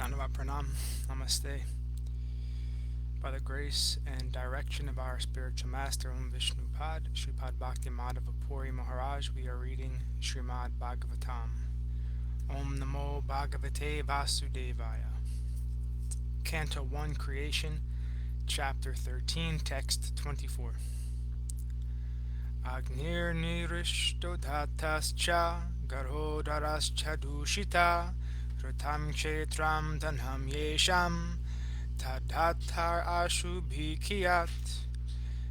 Dhanava Pranam, Namaste. By the grace and direction of our spiritual master, Om Vishnupad, Shripad Bhakti Madhava Puri Maharaj, we are reading Śrīmad-Bhāgavatam. Om Namo Bhagavate Vasudevaya. Canto 1 Creation, Chapter 13, Text 24. Agnir nirishto dhatascha garodharascha dushita Ratam kshetram dhanam yesham tadhatar ashubhikiyat.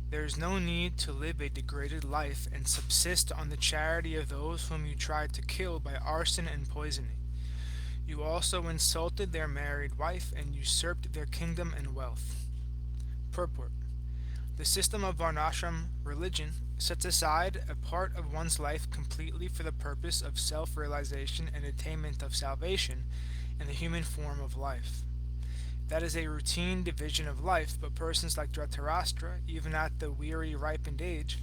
There is no need to live a degraded life and subsist on the charity of those whom you tried to kill by arson and poisoning. You also insulted their married wife and usurped their kingdom and wealth. Purport. The system of Varnashram religion sets aside a part of one's life completely for the purpose of self-realization and attainment of salvation in the human form of life. That is a routine division of life, but persons like Dhṛtarāṣṭra, even at the weary ripened age,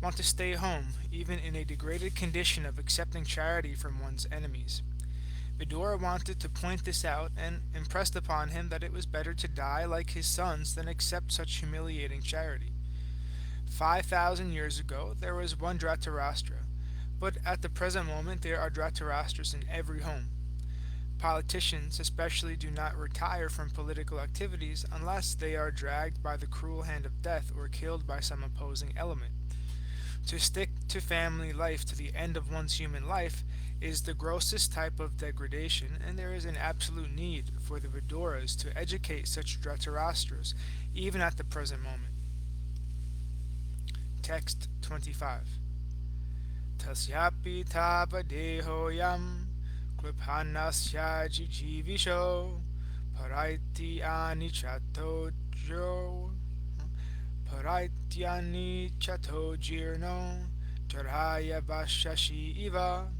want to stay home, even in a degraded condition of accepting charity from one's enemies. Vidura wanted to point this out and impressed upon him that it was better to die like his sons than accept such humiliating charity. 5,000 years ago there was one Dhṛtarāṣṭra, but at the present moment there are Dhṛtarāṣṭras in every home. Politicians especially do not retire from political activities unless they are dragged by the cruel hand of death or killed by some opposing element. To stick to family life to the end of one's human life is the grossest type of degradation, and there is an absolute need for the Viduras to educate such Dhṛtarāṣṭras even at the present moment. Text 25. Tasyapi tava dehoyam kliphanasya jijivisho paraiti anichatojo Paraityani chato jirno jaraya vashashi iva.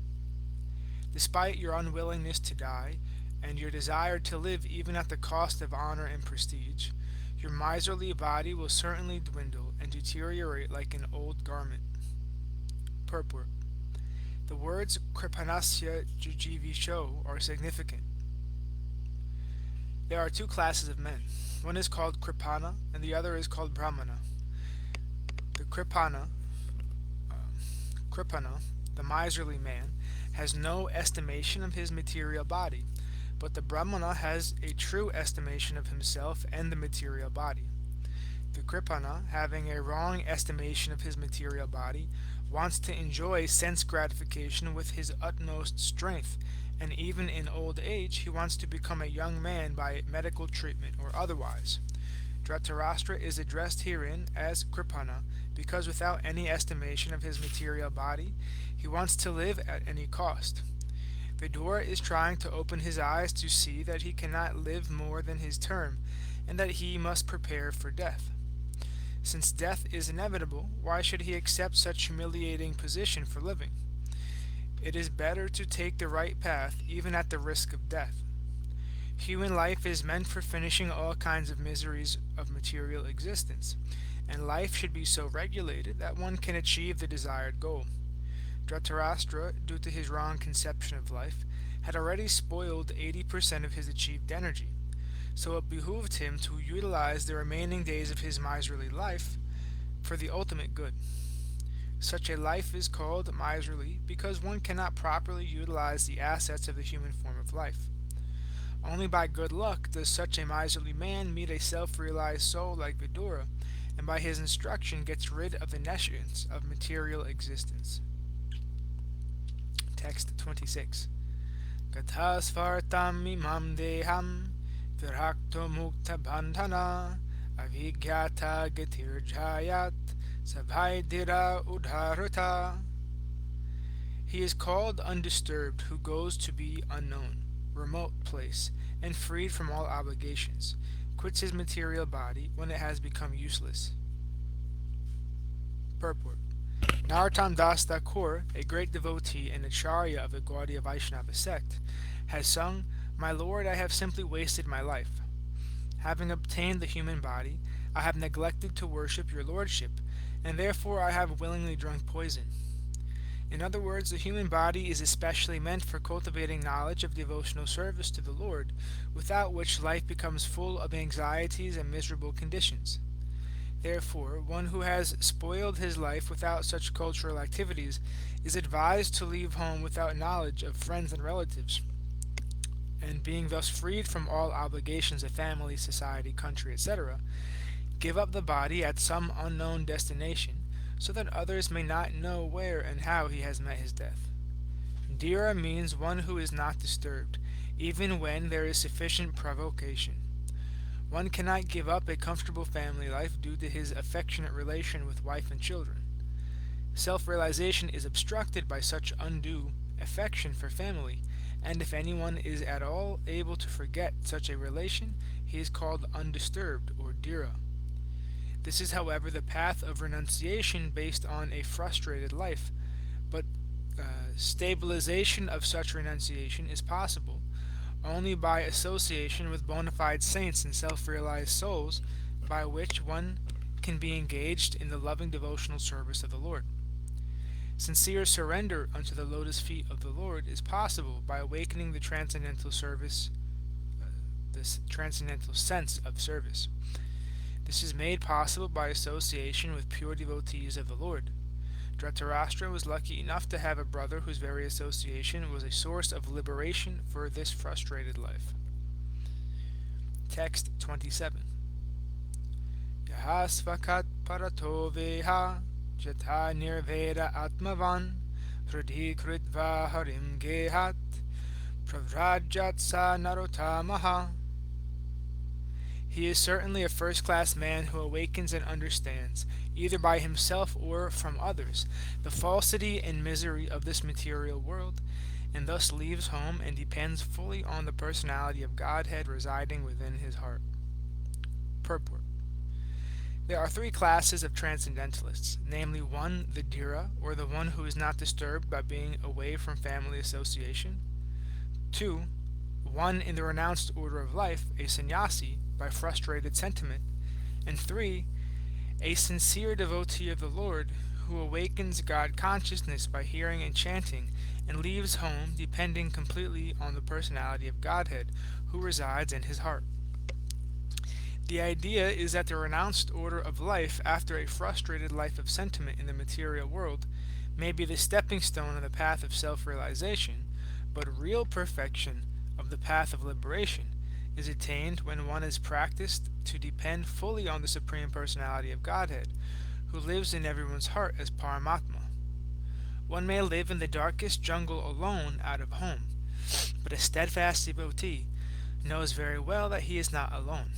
Despite your unwillingness to die, and your desire to live even at the cost of honor and prestige, your miserly body will certainly dwindle and deteriorate like an old garment. Purport. The words Kripanasya Jujivisho are significant. There are two classes of men. One is called Kripana, and the other is called Brahmana. The Kripana, the miserly man, has no estimation of his material body, but the Brahmana has a true estimation of himself and the material body. The Kripana, having a wrong estimation of his material body, wants to enjoy sense gratification with his utmost strength, and even in old age he wants to become a young man by medical treatment or otherwise. Dhṛtarāṣṭra is addressed herein as Kripana because without any estimation of his material body, he wants to live at any cost. Vidura is trying to open his eyes to see that he cannot live more than his term, and that he must prepare for death. Since death is inevitable, why should he accept such humiliating position for living? It is better to take the right path, even at the risk of death. Human life is meant for finishing all kinds of miseries of material existence, and life should be so regulated that one can achieve the desired goal. Dhṛtarāṣṭra, due to his wrong conception of life, had already spoiled 80% of his achieved energy, so it behooved him to utilize the remaining days of his miserly life for the ultimate good. Such a life is called miserly because one cannot properly utilize the assets of the human form of life. Only by good luck does such a miserly man meet a self-realized soul like Vidura, and by his instruction gets rid of the nescience of material existence. Text 26. Gatasvartam imam deham virakto mukta bandhana avigyata gatirjayat sabhaidira udharata. He is called undisturbed who goes to be unknown, remote place, and freed from all obligations, quits his material body when it has become useless. Purport. Narottam Das Thakur, a great devotee and acharya of the Gaudiya Vaishnava sect, has sung, "My Lord, I have simply wasted my life. Having obtained the human body, I have neglected to worship your lordship, and therefore I have willingly drunk poison. In other words, the human body is especially meant for cultivating knowledge of devotional service to the Lord, without which life becomes full of anxieties and miserable conditions. Therefore, one who has spoiled his life without such cultural activities is advised to leave home without knowledge of friends and relatives, and being thus freed from all obligations of family, society, country, etc., give up the body at some unknown destination, so that others may not know where and how he has met his death. Dhira means one who is not disturbed, even when there is sufficient provocation. One cannot give up a comfortable family life due to his affectionate relation with wife and children. Self-realization is obstructed by such undue affection for family, and if anyone is at all able to forget such a relation, he is called undisturbed, or dhira. This is, however, the path of renunciation based on a frustrated life, but stabilization of such renunciation is possible only by association with bona fide saints and self-realized souls, by which one can be engaged in the loving devotional service of the Lord. Sincere surrender unto the lotus feet of the Lord is possible by awakening the transcendental service, this transcendental sense of service. This is made possible by association with pure devotees of the Lord. Dhṛtarāṣṭra was lucky enough to have a brother whose very association was a source of liberation for this frustrated life. Text 27. Yaha svakat parato veha jata nirveda atmavan hridhi kritva harim gehat pravrajat sa narotamaha. He is certainly a first-class man who awakens and understands, either by himself or from others, the falsity and misery of this material world, and thus leaves home and depends fully on the personality of Godhead residing within his heart. Purport. There are three classes of transcendentalists, namely 1. The dhira, or the one who is not disturbed by being away from family association; 2. One in the renounced order of life, a sannyasi, by frustrated sentiment; and 3. A sincere devotee of the Lord, who awakens God consciousness by hearing and chanting, and leaves home depending completely on the personality of Godhead, who resides in his heart. The idea is that the renounced order of life after a frustrated life of sentiment in the material world may be the stepping stone on the path of self-realization, but real perfection of the path of liberation is attained when one is practiced to depend fully on the Supreme Personality of Godhead, who lives in everyone's heart as Paramatma. One may live in the darkest jungle alone out of home, but a steadfast devotee knows very well that he is not alone.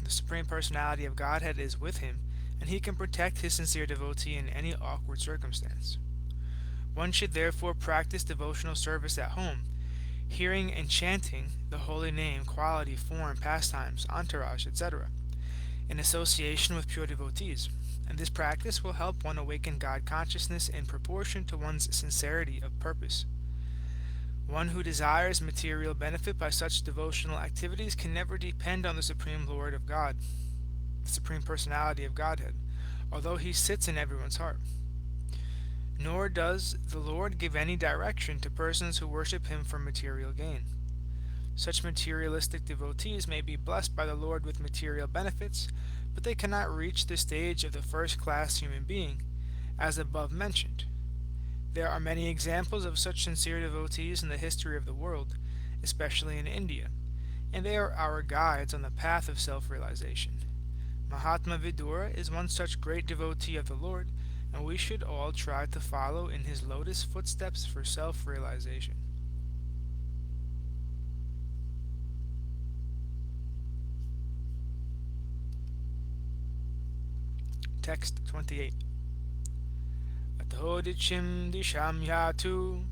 The Supreme Personality of Godhead is with him, and he can protect his sincere devotee in any awkward circumstance. One should therefore practice devotional service at home, hearing and chanting the holy name, quality, form, pastimes, entourage, etc., in association with pure devotees, and this practice will help one awaken God consciousness in proportion to one's sincerity of purpose. One who desires material benefit by such devotional activities can never depend on the Supreme Lord of God, the Supreme Personality of Godhead, although he sits in everyone's heart. Nor does the Lord give any direction to persons who worship him for material gain. Such materialistic devotees may be blessed by the Lord with material benefits, but they cannot reach the stage of the first-class human being, as above mentioned. There are many examples of such sincere devotees in the history of the world, especially in India, and they are our guides on the path of self-realization. Mahatma Vidura is one such great devotee of the Lord, and we should all try to follow in his lotus footsteps for self-realization. Text 28. Atodichim disham yatu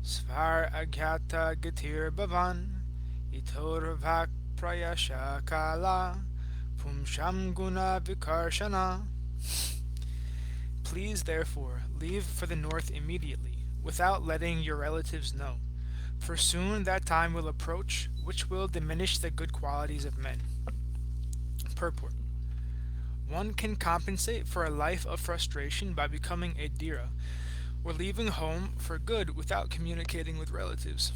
svar agyata gatir bhavan itorvak prayasha kala pumsham guna vikarshana. Please, therefore, leave for the north immediately, without letting your relatives know, for soon that time will approach which will diminish the good qualities of men. Purport. One can compensate for a life of frustration by becoming a dhira, or leaving home for good without communicating with relatives.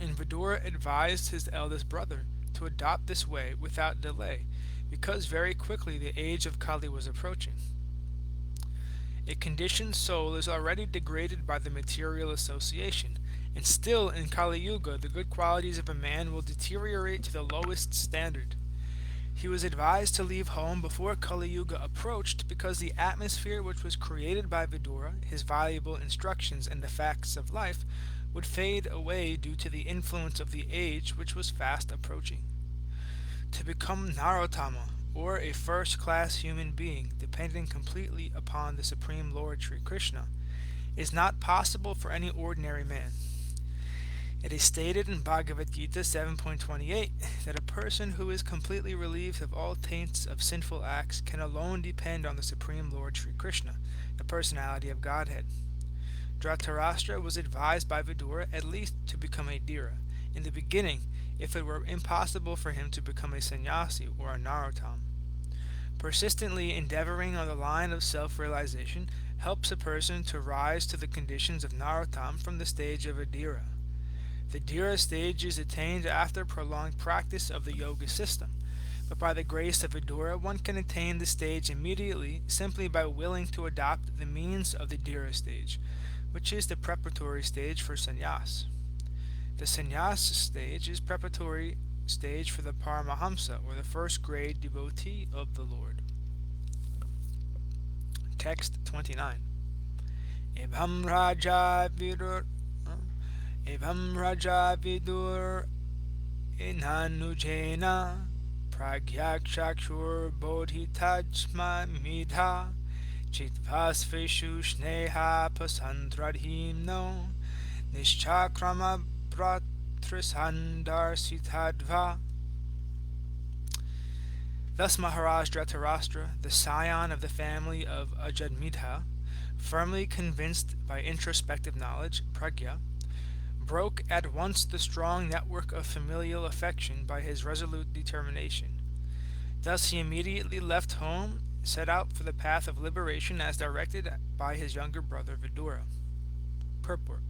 And Vidura advised his eldest brother to adopt this way without delay, because very quickly the age of Kali was approaching. A conditioned soul is already degraded by the material association, and still in Kali Yuga the good qualities of a man will deteriorate to the lowest standard. He was advised to leave home before Kali Yuga approached because the atmosphere which was created by Vidura, his valuable instructions, and the facts of life would fade away due to the influence of the age which was fast approaching. To become Narottama, or a first-class human being, depending completely upon the Supreme Lord Sri Krishna, is not possible for any ordinary man. It is stated in Bhagavad Gita 7.28 that a person who is completely relieved of all taints of sinful acts can alone depend on the Supreme Lord Sri Krishna, the personality of Godhead. Dhṛtarāṣṭra was advised by Vidura at least to become a Dhira in the beginning, if it were impossible for him to become a sannyasi or a narottam. Persistently endeavoring on the line of self-realization helps a person to rise to the conditions of narottam from the stage of a Dhira. The Dhira stage is attained after prolonged practice of the yoga system, but by the grace of Vidura one can attain the stage immediately simply by willing to adopt the means of the Dhira stage, which is the preparatory stage for sannyas. The sannyas stage is preparatory stage for the Paramahamsa, or the first grade devotee of the Lord. Text 29. Ebham Raja Vidur Inanujena Pragyakshakshur Bodhitajma Midha Chitvasveshu Shneha Pasandradhimno Nishchakrama Bratrisandar Sitadva. Thus Maharaj Dhṛtarāṣṭra, the scion of the family of Ajadmidha, firmly convinced by introspective knowledge, pragya, broke at once the strong network of familial affection by his resolute determination. Thus he immediately left home, set out for the path of liberation as directed by his younger brother Vidura. Purport.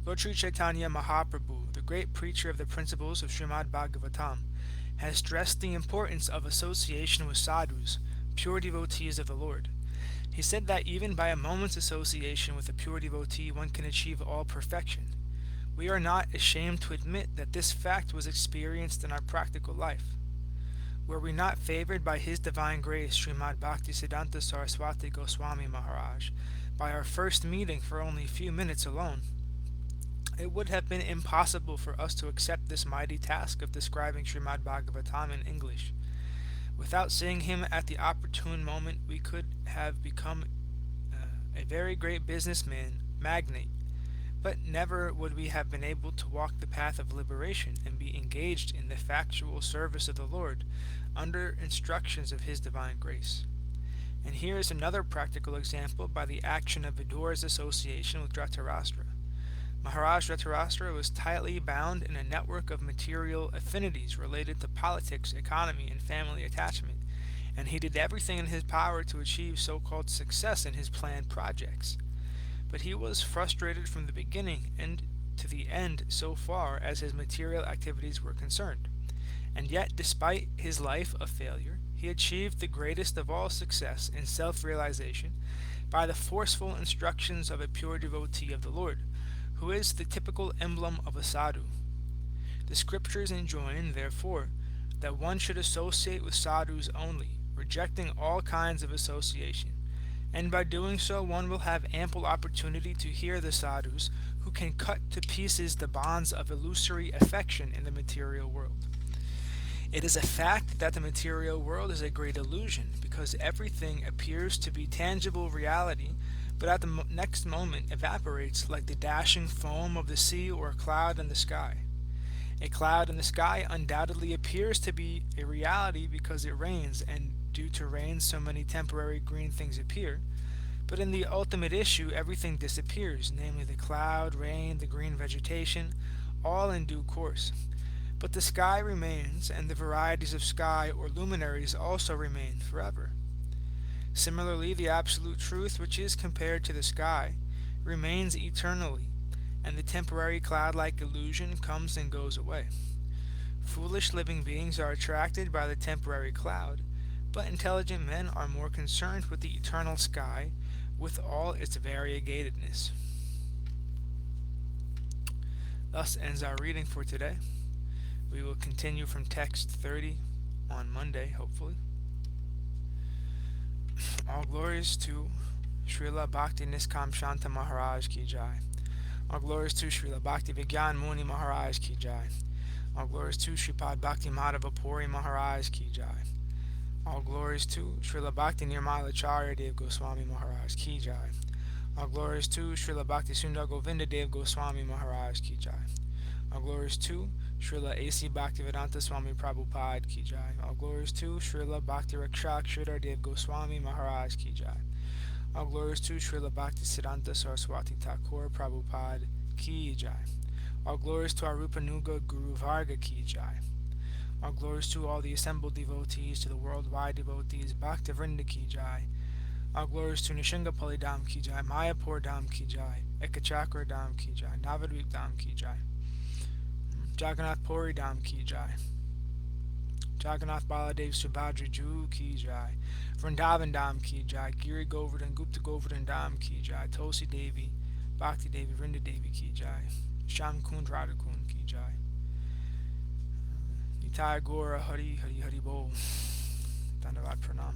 Lord Sri Chaitanya Mahaprabhu, the great preacher of the principles of Śrīmad-Bhāgavatam, has stressed the importance of association with sadhus, pure devotees of the Lord. He said that even by a moment's association with a pure devotee one can achieve all perfection. We are not ashamed to admit that this fact was experienced in our practical life. Were we not favored by His Divine Grace, Śrīmad Bhaktisiddhanta Saraswati Goswami Maharaj, by our first meeting for only a few minutes alone, it would have been impossible for us to accept this mighty task of describing Śrīmad-Bhāgavatam in English. Without seeing him at the opportune moment, we could have become a very great businessman, magnate, but never would we have been able to walk the path of liberation and be engaged in the factual service of the Lord under instructions of His divine grace. And here is another practical example by the action of Vidura's association with Dhṛtarāṣṭra. Maharaj Dhṛtarāṣṭra was tightly bound in a network of material affinities related to politics, economy, and family attachment, and he did everything in his power to achieve so-called success in his planned projects. But he was frustrated from the beginning and to the end so far as his material activities were concerned. And yet, despite his life of failure, he achieved the greatest of all success in self-realization by the forceful instructions of a pure devotee of the Lord, who is the typical emblem of a sadhu. The scriptures enjoin, therefore, that one should associate with sadhus only, rejecting all kinds of association, and by doing so one will have ample opportunity to hear the sadhus who can cut to pieces the bonds of illusory affection in the material world. It is a fact that the material world is a great illusion, because everything appears to be tangible reality, but at the next moment evaporates like the dashing foam of the sea or a cloud in the sky. A cloud in the sky undoubtedly appears to be a reality because it rains, and due to rain so many temporary green things appear, but in the ultimate issue everything disappears, namely the cloud, rain, the green vegetation, all in due course. But the sky remains, and the varieties of sky or luminaries also remain forever. Similarly, the absolute truth, which is compared to the sky, remains eternally, and the temporary cloud-like illusion comes and goes away. Foolish living beings are attracted by the temporary cloud, but intelligent men are more concerned with the eternal sky with all its variegatedness. Thus ends our reading for today. We will continue from text 30 on Monday, hopefully. All glories to Srila Bhakti Niskam Shanta Maharaj Ki Jai. All glories to Srila Bhakti Vigyan Muni Maharaj Ki Jai. All glories to Sripad Bhakti Madhava Puri Maharaj Ki Jai. All glories to Srila Bhakti Nirmala Charya Dev Goswami Maharaj Ki Jai. All glories to Srila Bhakti Sundar Govinda Dev Goswami Maharaj Ki Jai. All glories to Srila A.C. Bhaktivedanta Swami Prabhupada Ki Jai. All glories to Srila Bhakti Rakshak Sridhar Dev Goswami Maharaj Ki Jai. All glories to Srila Bhakti Siddhanta Saraswati Thakur Prabhupada Ki Jai. All glories to Arupanuga Guru Varga Ki Jai. All glories to all the assembled devotees, to the worldwide devotees, Bhaktivinoda Ki Jai. All glories to Nishingapali Dham Ki Jai, Mayapur Dham Ki Jai, Ekachakra Dham Ki Jai, Navadvip Dham Ki Jai, Jagannath Puri Dham Ki Jai, Jagannath Baladev Subhadra Ju Ki Jai, Vrindavan Dham Ki Jai, Giri Govardhan Gupta Govardhan Dham Ki Jai, Tulsi Devi, Bhakti Devi, Vrinda Devi Ki Jai, Sham Kund Radha Kund Ki Jai, Nitai Gora Hari Hari Hari Bol, Dandavad Pranam.